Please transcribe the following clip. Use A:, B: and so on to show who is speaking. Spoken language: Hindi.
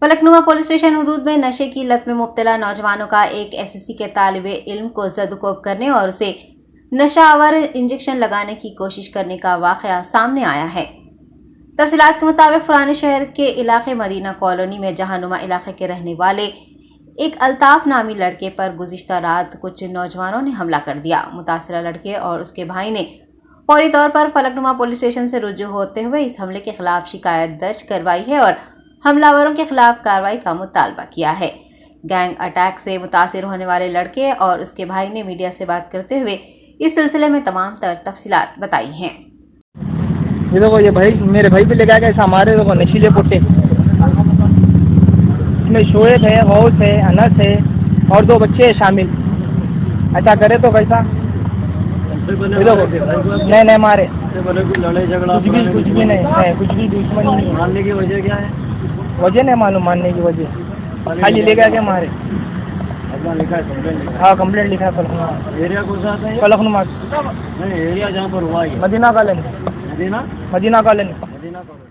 A: फलकनुमा पुलिस स्टेशन हुदूद में नशे की लत में मुब्तला नौजवानों का एक एसएससी के तालिबे इल्म को जदुकोब करने और उसे नशावर इंजेक्शन लगाने की कोशिश करने का वाक़या सामने आया है। तफसीलात के मुताबिक पुराने शहर के इलाके मदीना कॉलोनी में जहानुमा इलाके के रहने वाले एक अल्ताफ नामी लड़के पर गुज़िश्ता रात कुछ नौजवानों ने हमला कर दिया। मुतासिरा लड़के और उसके भाई ने फौरी तौर पर फलकनुमा पुलिस स्टेशन से रुजू होते हुए इस हमले के खिलाफ शिकायत दर्ज करवाई है और हमलावरों के खिलाफ कार्रवाई का मुतालबा किया है। गैंग अटैक से मुतासिर होने वाले लड़के और उसके भाई ने मीडिया से बात करते हुए इस सिलसिले में तमाम तफसीलात बताई हैं।
B: ये देखो, ये भाई मेरे भाई पे ले गया ऐसा हमारे देखो नशीले पुट्टे, इसमें शोएब है, गौस है, अनस है और 2 बच्चे हैं शामिल। ऐसा करे तो कैसा? ये देखो, नहीं मारे, कुछ भी नहीं, कुछ भी दुश्मनी नहीं।
C: मारने की वजह क्या है?
B: वजह नहीं मालूम, मारने की वजह खाली ले गया मारे।
C: अपना लिखा है?
B: हाँ, कंप्लेंट लिखा है फलकनुमा।
C: एरिया कौन सा आता है?
B: फलकनुमा
C: नहीं, एरिया जहाँ पर हुआ है
B: Madina colony.
C: Madina
B: Madina colony.
C: Madina colony.